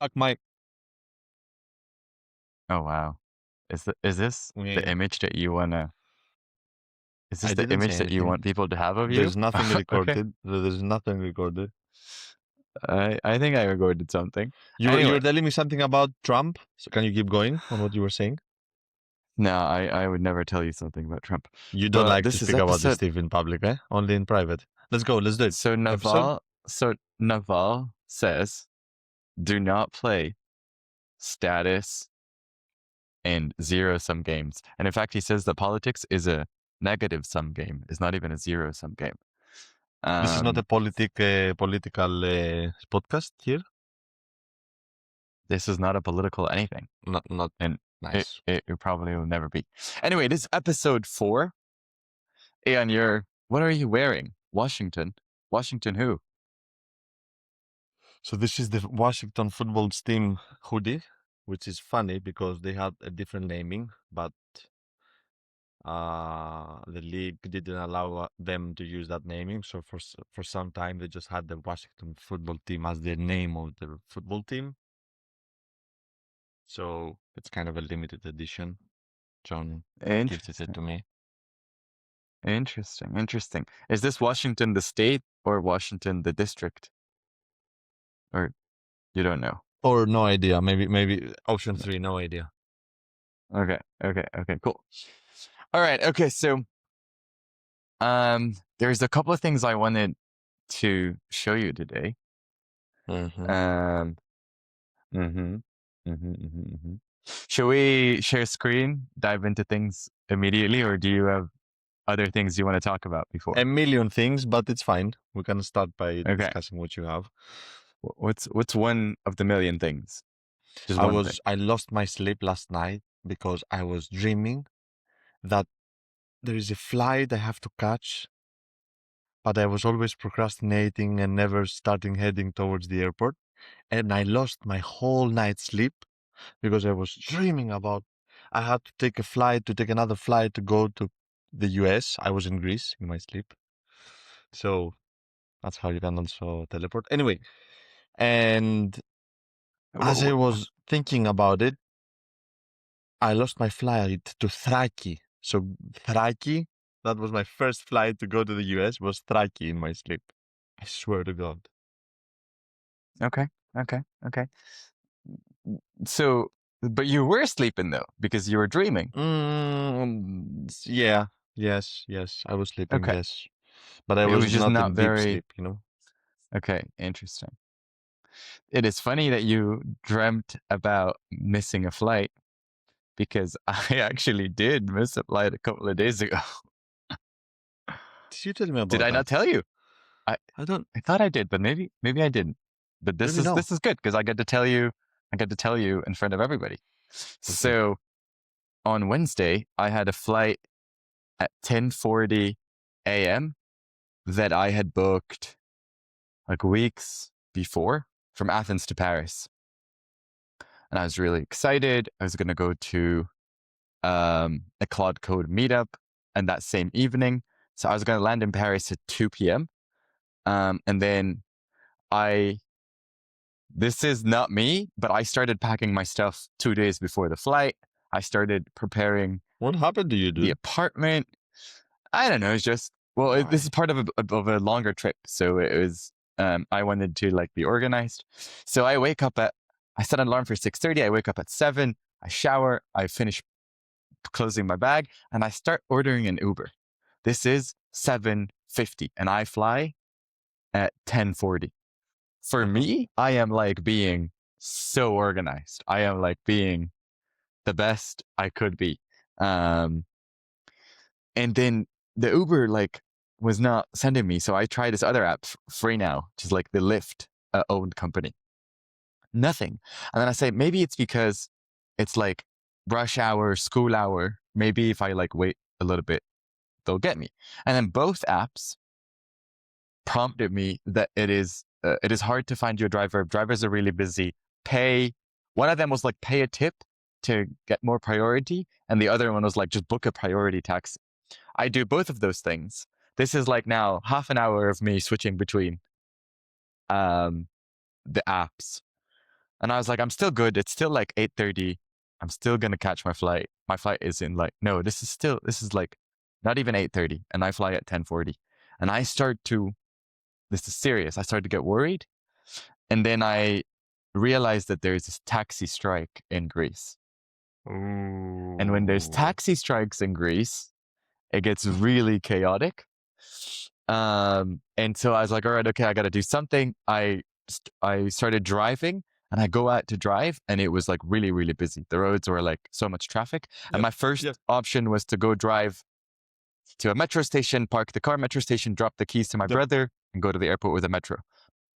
Fuck my. Oh wow. Is this the Yeah. image that you wanna? Is this I the didn't say image that you anything. want people to have of you? There's nothing Okay. recorded. There's nothing recorded. I think I recorded something. You were Anyway, telling me something about Trump. So can you keep going on what you were saying? no, I would never tell you something about Trump. You don't But like to this is speak about this episode. stuff in public, eh? Only in private. Let's go. Let's do it. So Episode? Naval says, do not play status and zero sum games. And in fact, he says that politics is a negative sum game. It's not even a zero sum game. This is not a political podcast here. This is not a political anything. Not And nice. it probably will never be. Anyway, this is episode 4. And what are you wearing? Washington. Washington who? So this is the Washington football team hoodie, which is funny because they had a different naming, but the league didn't allow them to use that naming. So for some time they just had the Washington football team as the name of the football team. So it's kind of a limited edition. John gifted it to me. Interesting. Is this Washington the state or Washington the district? Or you don't know? Or no idea. Maybe option 3. No idea. Okay, cool. All right, okay, so there's a couple of things I wanted to show you today. Mm-hmm. Shall we share screen, dive into things immediately, or do you have other things you want to talk about before? A million things, but it's fine. We can start by discussing what you have. What's one of the million things? Just one thing. I lost my sleep last night because I was dreaming that there is a flight I have to catch, but I was always procrastinating and never starting heading towards the airport. And I lost my whole night's sleep because I was dreaming about I had to take another flight to go to the US. I was in Greece in my sleep. So that's how you can also teleport. Anyway, and as I was thinking about it, I lost my flight to Thraki. So Thraki, that was my first flight to go to the US, was Thraki in my sleep. I swear to God. Okay. So, but you were sleeping though, because you were dreaming. Yeah. Yes. I was sleeping, Okay. yes. But I It was was just not not in deep very... sleep, you know? Okay, interesting. It is funny that you dreamt about missing a flight, because I actually did miss a flight a couple of days ago. Did you tell me about Did I that? not tell you? I don't. I thought I did, but maybe I didn't. But this Maybe no. is good because I get to tell you in front of everybody. Okay. So on Wednesday, I had a flight at 10:40 a.m. that I had booked like weeks before from Athens to Paris. And I was really excited. I was going to go to a Claude Code meetup and that same evening. So I was going to land in Paris at 2 p.m. And then this is not me, but I started packing my stuff 2 days before the flight. I started preparing. What happened to you, dude? The apartment. I don't know. It's just, well, this is part of a longer trip. So it was, I wanted to like be organized. So I set an alarm for 6:30. I wake up at 7. I shower. I finish closing my bag and I start ordering an Uber. This is 7:50 and I fly at 10:40. For me, I am like being so organized. I am like being the best I could be. And then the Uber like was not sending me. So I tried this other app, Free Now, which is like the Lyft owned company. Nothing. And then I say, maybe it's because it's like rush hour, school hour. Maybe if I like wait a little bit, they'll get me. And then both apps prompted me that it is hard to find your driver. Drivers are really busy. One of them was like pay a tip to get more priority, and the other one was like just book a priority taxi. I do both of those things. This is like now half an hour of me switching between the apps. And I was like, I'm still good. It's still like 8:30. I'm still gonna catch my flight. My flight is in like, no, this is like not even 8:30, and I fly at 10:40. And this is serious. I started to get worried, and then I realized that there's this taxi strike in Greece. Ooh. And when there's taxi strikes in Greece, it gets really chaotic. And so I was like, all right, okay, I got to do something. I started driving, and I go out to drive, and it was like really, really busy. The roads were like so much traffic. And my first option was to go drive to a metro station, park the car, metro station, drop the keys to my brother, and go to the airport with a metro.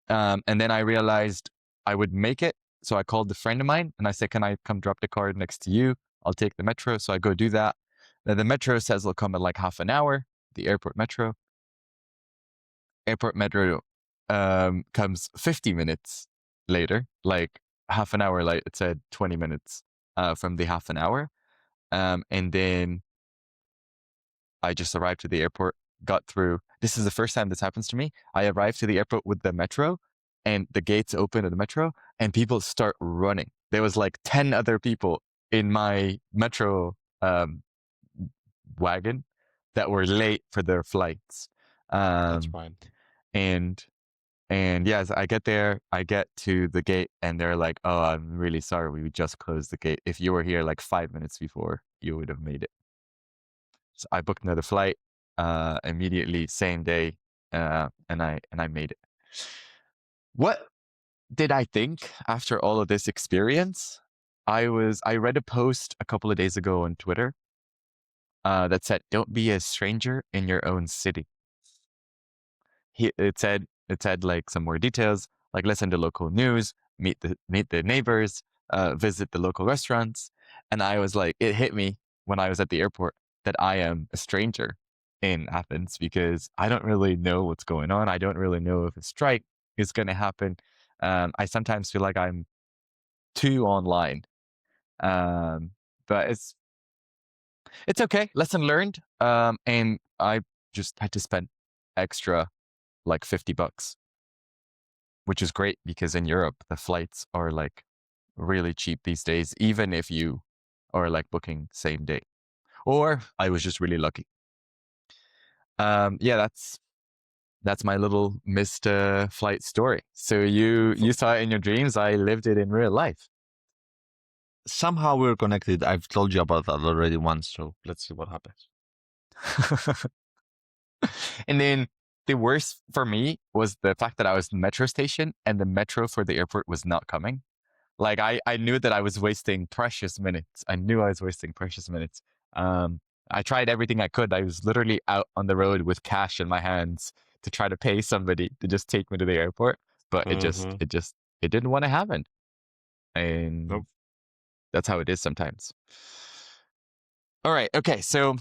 And then I realized I would make it. So I called a friend of mine, and I said, can I come drop the car next to you? I'll take the metro. So I go do that. Then the metro says it'll come in like half an hour, the airport metro. Airport metro comes 50 minutes later, like half an hour late. It said 20 minutes from the half an hour. And then I just arrived to the airport, got through. This is the first time this happens to me. I arrived to the airport with the metro, and the gates open of the metro, and people start running. There was like 10 other people in my metro wagon that were late for their flights. That's fine. And yes, I get there, I get to the gate, and they're like, oh, I'm really sorry, we just closed the gate. If you were here like 5 minutes before, you would have made it. So I booked another flight immediately, same day, and I made it. What did I think after all of this experience? I read a post a couple of days ago on Twitter that said, "Don't be a stranger in your own city." It said like some more details, like listen to local news, meet the neighbors, visit the local restaurants. And I was like, it hit me when I was at the airport that I am a stranger in Athens because I don't really know what's going on. I don't really know if a strike is going to happen. I sometimes feel like I'm too online, but it's okay. Lesson learned. And I just had to spend extra like $50, which is great because in Europe, the flights are like really cheap these days, even if you are like booking same day. Or I was just really lucky. Yeah, that's my little missed flight story. So you saw it in your dreams. I lived it in real life. Somehow we're connected. I've told you about that already once, so let's see what happens. And then the worst for me was the fact that I was in the metro station and the metro for the airport was not coming. Like I knew that I was wasting precious minutes. I knew I was wasting precious minutes. I tried everything I could. I was literally out on the road with cash in my hands to try to pay somebody to just take me to the airport, but it didn't want to happen. And Nope. That's how it is sometimes. All right. Okay. So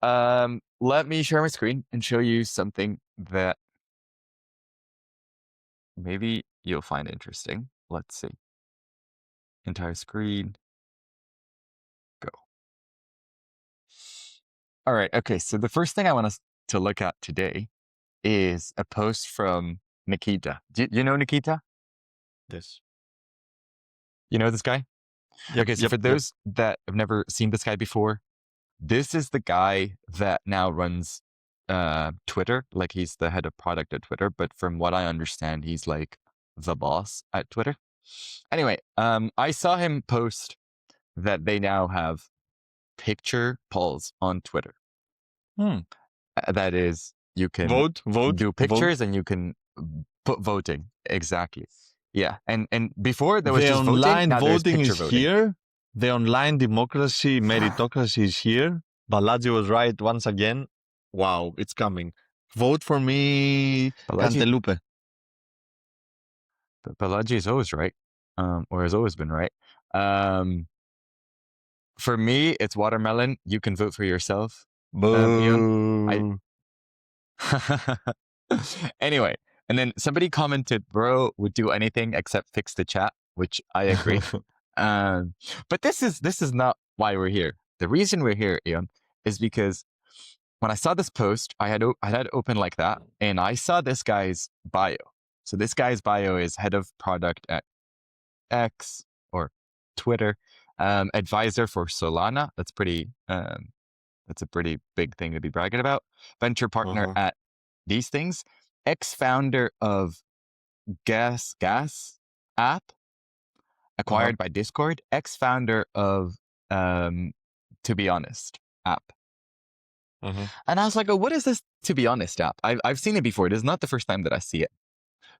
let me share my screen and show you something that maybe you'll find interesting. Let's see. Entire screen. Go. All right. Okay. So the first thing I want us to look at today is a post from Nikita. Do you know Nikita? This. You know this guy? Yep, Okay. So for those that have never seen this guy before, this is the guy that now runs Twitter. Like he's the head of product at Twitter. But from what I understand, he's like the boss at Twitter. Anyway, I saw him post that they now have picture polls on Twitter. That is, you can vote, do pictures and you can put voting. Exactly. Yeah. And before there was the just online voting. Now voting there's is voting. here. The online democracy, meritocracy is here. Balaji was right once again. Wow, it's coming. Vote for me, Cantelupe. Balaji is always right, or has always been right. For me, it's watermelon. You can vote for yourself. Boo. Anyway, and then somebody commented, bro would do anything except fix the chat, which I agree. But this is not why we're here. The reason we're here, Ian, is because when I saw this post, I had open like that, and I saw this guy's bio. So this guy's bio is head of product at X or Twitter, advisor for Solana. That's a pretty big thing to be bragging about. Venture partner Uh-huh. at these things. Ex-founder of Gas app, Uh-huh. acquired by Discord. Ex-founder of To Be Honest app. Uh-huh. And I was like, oh, what is this To Be Honest app? I've seen it before. It is not the first time that I see it.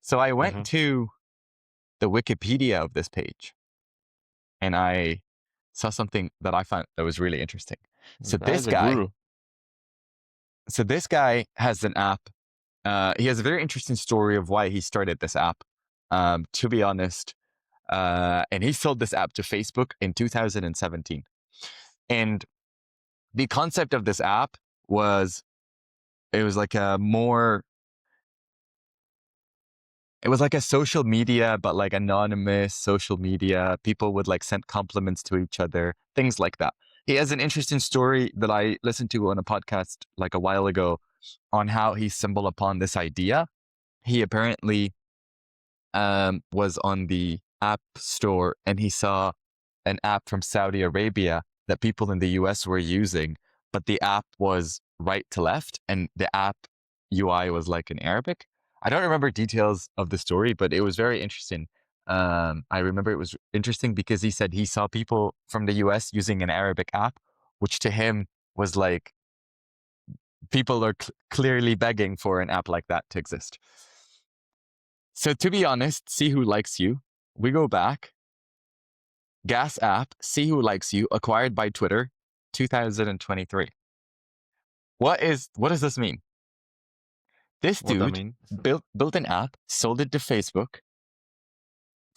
So I went Uh-huh. to the Wikipedia of this page and I saw something that I found that was really interesting. So That's a guru. this guy has an app. He has a very interesting story of why he started this app. To be honest, and he sold this app to Facebook in 2017. And the concept of this app was it was like a more it was like a social media, but like anonymous social media. People would like send compliments to each other, things like that. He has an interesting story that I listened to on a podcast like a while ago on how he stumbled upon this idea. He apparently was on the app store and he saw an app from Saudi Arabia that people in the US were using, but the app was right to left and the app UI was like in Arabic. I don't remember details of the story, but it was very interesting. I remember it was interesting because he said he saw people from the US using an Arabic app, which to him was like people are clearly begging for an app like that to exist. So to be honest, see who likes you. We go back. Gas app, see who likes you, acquired by Twitter, 2023. What does this mean? This What I dude mean. built an app, sold it to Facebook,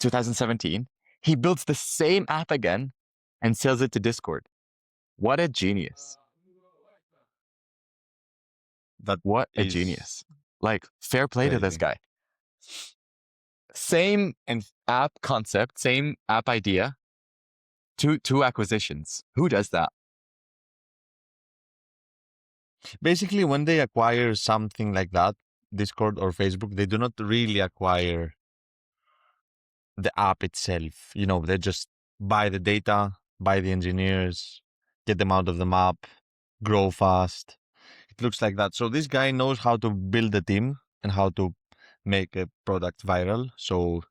2017. He builds the same app again and sells it to Discord. What a genius. That What a is genius. Like, fair play to this crazy. guy. Same And app concept, same app idea, two acquisitions. Who does that? basically, when they acquire something like that, Discord or Facebook, they do not really acquire the app itself. They just buy the data, buy the engineers, get them out of the map, grow fast. It looks like that. So this guy knows how to build a team and how to make a product viral. So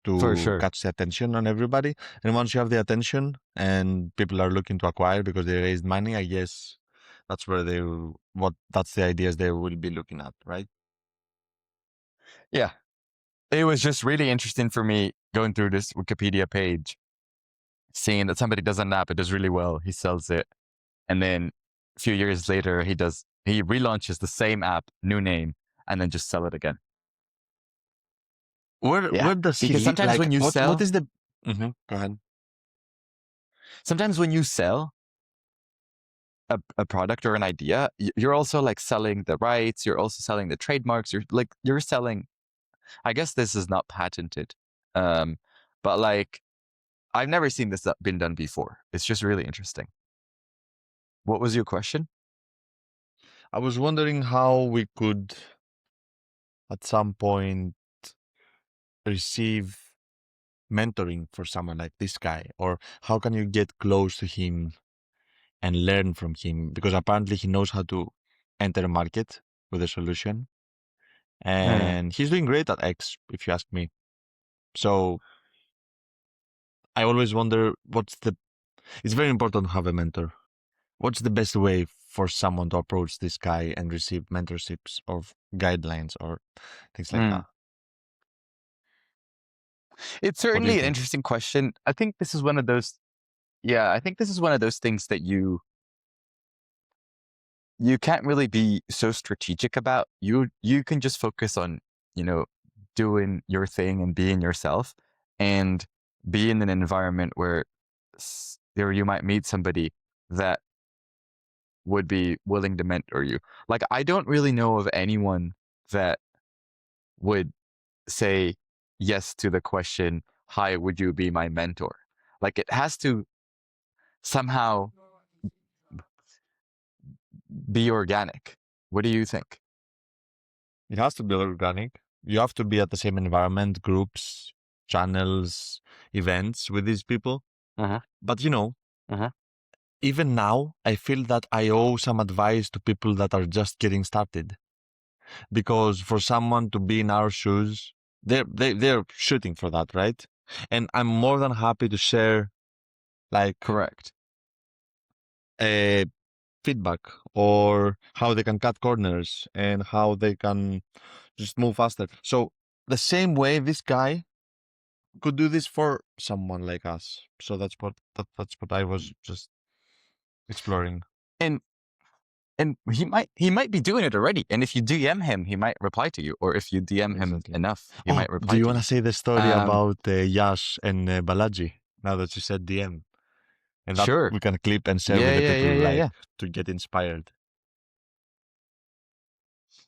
For to sure. catch the attention on everybody. And once you have the attention and people are looking to acquire because they raised money, I guess that's where that's the ideas they will be looking at, right? Yeah. It was just really interesting for me going through this Wikipedia page, seeing that somebody does an app, it does really well, he sells it, and then a few years later he relaunches the same app, new name, and then just sell it again. Where Yeah, does because he sometimes like when you what sell, is the go ahead. sometimes when you sell a product or an idea, you're also like selling the rights, you're also selling the trademarks, you're selling. I guess this is not patented, but like I've never seen this been done before. It's just really interesting. What was your question? I was wondering how we could at some point receive mentoring for someone like this guy, or how can you get close to him and learn from him, because apparently he knows how to enter a market with a solution, and he's doing great at X, if you ask me. So I always wonder it's very important to have a mentor. What's the best way for someone to approach this guy and receive mentorships or guidelines or things like Mm. that? It's What do you certainly an think? interesting question. I think this is one of those. Yeah, I think this is one of those things that you can't really be so strategic about. You can just focus on you know doing your thing and being yourself, and be in an environment where there you might meet somebody that would be willing to mentor you. Like I don't really know of anyone that would say yes to the question, "Hi, would you be my mentor?" Like it has to somehow be organic. What do you think? It has to be organic. You have to be at the same environment, groups. channels, events with these people. Uh-huh. But Uh-huh. even now, I feel that I owe some advice to people that are just getting started. Because for someone to be in our shoes, they're shooting for that, right? And I'm more than happy to share like Correct. a feedback or how they can cut corners and how they can just move faster. So the same way this guy could do this for someone like us. So that's what I was just exploring. And he might be doing it already. And if you DM him, he might reply to you. Or if you DM him Exactly. enough, he Oh, might do reply you to want you. to say the story about Yash and Balaji? Now that you said DM, and that Sure. we can clip and share with Yeah, the yeah, people yeah, yeah, like yeah. to get inspired.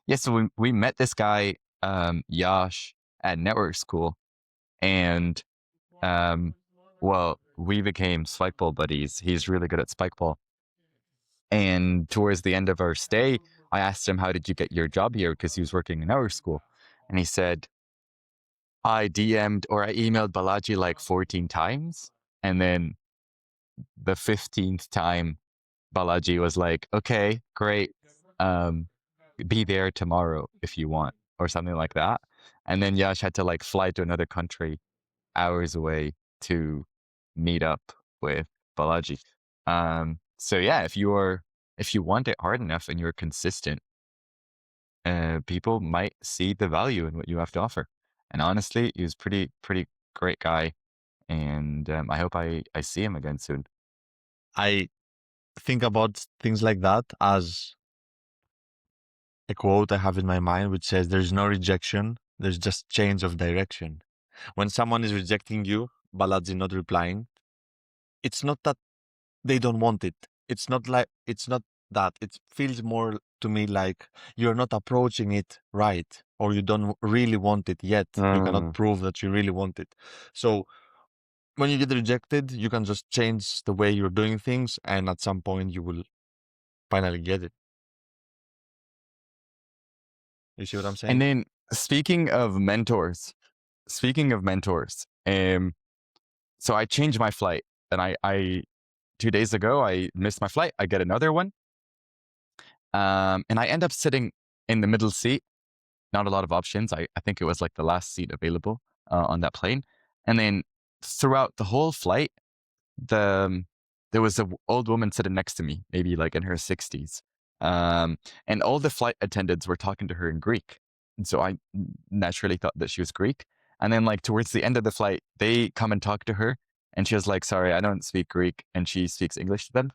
Yeah, so we met this guy, Yash, at network school, and well, we became spikeball buddies. He's really good at spikeball. And towards the end of our stay, I asked him, "How did you get your job here?" Because he was working in network school, and he said, "I DM'd or I emailed Balaji like 14 times, and then the 15th time, Balaji was like, okay, great. Be there tomorrow if you want," or something like that. And then Yash had to like fly to another country hours away to meet up with Balaji. So yeah, if you want it hard enough and you're consistent, people might see the value in what you have to offer. And honestly, he was pretty great guy, and I hope I see him again soon. I think about things like that as a quote I have in my mind, which says, "There's no rejection, there's just change of direction." When someone is rejecting you, Balaji not replying, it's not that they don't want it. It's not that. It feels more to me like you're not approaching it right, or you don't really want it yet. You cannot Mm. prove that you really want it. So when you get rejected, you can just change the way you're doing things, and at some point you will finally get it. You see what I'm And saying? then speaking of mentors, so I changed my flight, and I 2 days ago I missed my flight. I get another one, and I end up sitting in the middle seat. Not a lot of options. I think it was like the last seat available on that plane. And then throughout the whole flight, there was an old woman sitting next to me, maybe like in her 60s. And all the flight attendants were talking to her in Greek. And so I naturally thought that she was Greek. And then, like, towards the end of the flight, they come and talk to her. And she was like, "Sorry, I don't speak Greek." And she speaks English to them.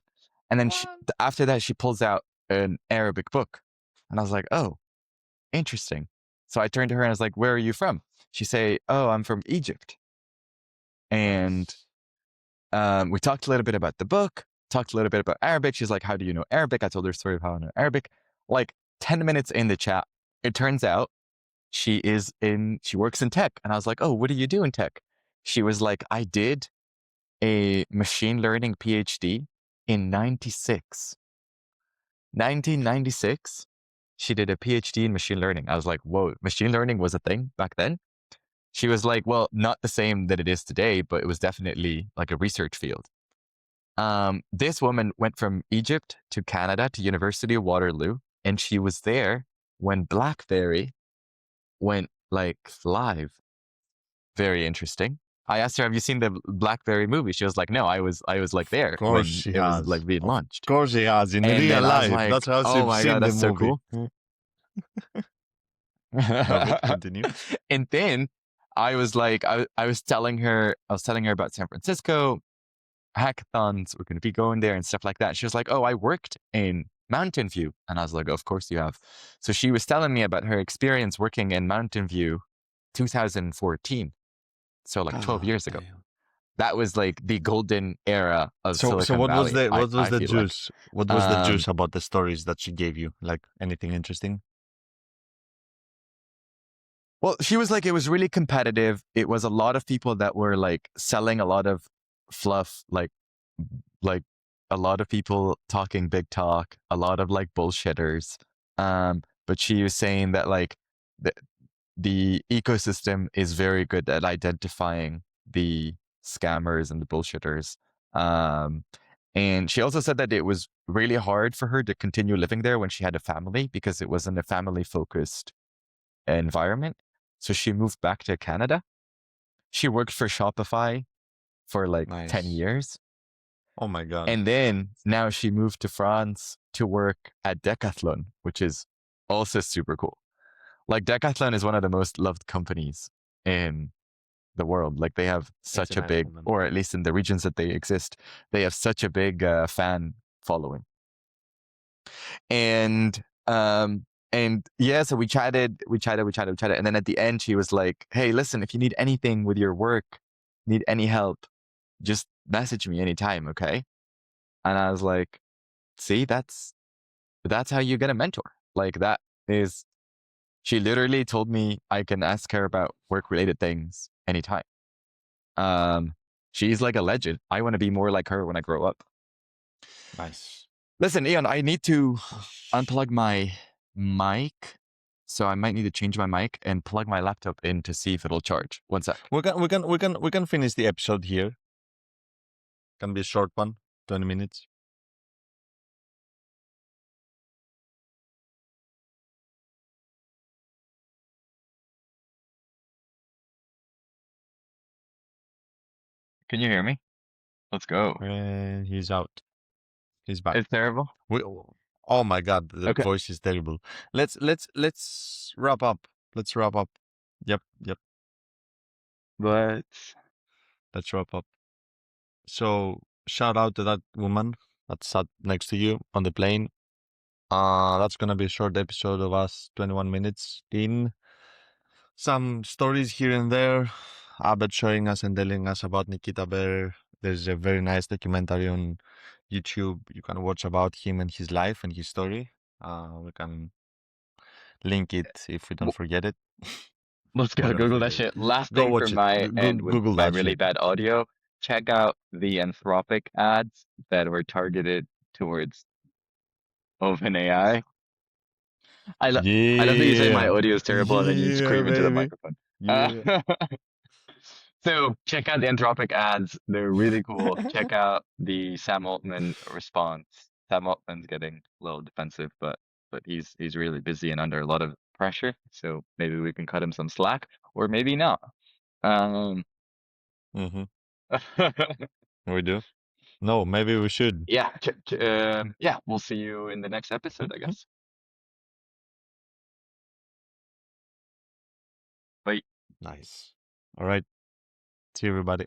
And then after that, she pulls out an Arabic book. And I was like, "Oh, interesting." So I turned to her and I was like, "Where are you from?" She say, "Oh, I'm from Egypt." And we talked a little bit about the book, talked a little bit about Arabic. She's like, "How do you know Arabic?" I told her a story of how I know Arabic. Like 10 minutes in the chat, it turns out she works in tech. And I was like, "Oh, what do you do in tech?" She was like, "I did a machine learning PhD in 1996. She did a PhD in machine learning." I was like, "Whoa, machine learning was a thing back then?" She was like, "Well, not the same that it is today, but it was definitely like a research field." This woman went from Egypt to Canada to University of Waterloo, and she was there when BlackBerry went like live. Very interesting. I asked her, "Have you seen the BlackBerry movie?" She was like, "No, I was like Of there course when she it was has. like being Of launched." course she has in And real then I was life. like, That's how "Oh she's my God, seen the that's so movie. cool." No, but continue. And then I was like, I was telling her about San Francisco hackathons. We're going to be going there and stuff like that. She was like, "Oh, I worked in Mountain View." And I was like, "Of course you have." So she was telling me about her experience working in Mountain View 2014. So like 12 God years ago. damn. That was like the golden era of So Silicon what was Valley, the I feel like. juice? What was the Um, juice about the stories that she gave you? Like anything interesting? Well, she was like, it was really competitive. It was a lot of people that were like selling a lot of fluff, like a lot of people talking big talk, a lot of like bullshitters. But she was saying that like the ecosystem is very good at identifying the scammers and the bullshitters. And she also said that it was really hard for her to continue living there when she had a family because it wasn't a family focused environment. So she moved back to Canada. She worked for Shopify for like 10 Nice. years. Oh my God. And then now she moved to France to work at Decathlon, which is also super cool. Like Decathlon is one of the most loved companies in the world. Like they have It's a such a nice big, woman. or at least in the regions that they exist, they have such a big fan following. And yeah, so we chatted, and then at the end she was like, "Hey, listen, if you need anything with your work, need any help, just message me anytime, okay?" And I was like, "See, that's how you get a mentor. Like that is." She literally told me I can ask her about work related things anytime. She's like a legend. I want to be more like her when I grow up. Nice. Listen, Ian, I need to unplug my mic, so I might need to change my mic and plug my laptop in to see if it'll charge. One sec. We can finish the episode here. Can be a short one, 20 minutes. Can you hear me? Let's go. He's out. He's back. It's terrible. Oh my God, the Okay. voice is terrible. Let's wrap up. Let's wrap up. Yep. Let's wrap up. So shout out to that woman that sat next to you on the plane. That's gonna be a short episode of us, 21 minutes in. Some stories here and there. Abed showing us and telling us about Nikita Bear. There's a very nice documentary on YouTube you can watch about him and his life and his story. We can link it if we don't forget it. Let's We're go gonna Google that forget it. shit. Last Go thing watch from it. my end with Google my that really shit. bad audio, check out the Anthropic ads that were targeted towards OpenAI. I love that you say my Yeah. audio is terrible and then you Yeah, scream into the baby. microphone. Yeah. So check out the Anthropic ads. They're really cool. Check out the Sam Altman response. Sam Altman's getting a little defensive, but he's really busy and under a lot of pressure. So maybe we can cut him some slack, or maybe not. Um, Mm-hmm. We do? No, maybe we should. yeah, yeah. We'll see you in the next episode, I guess. Bye. Nice. All right. See you, everybody.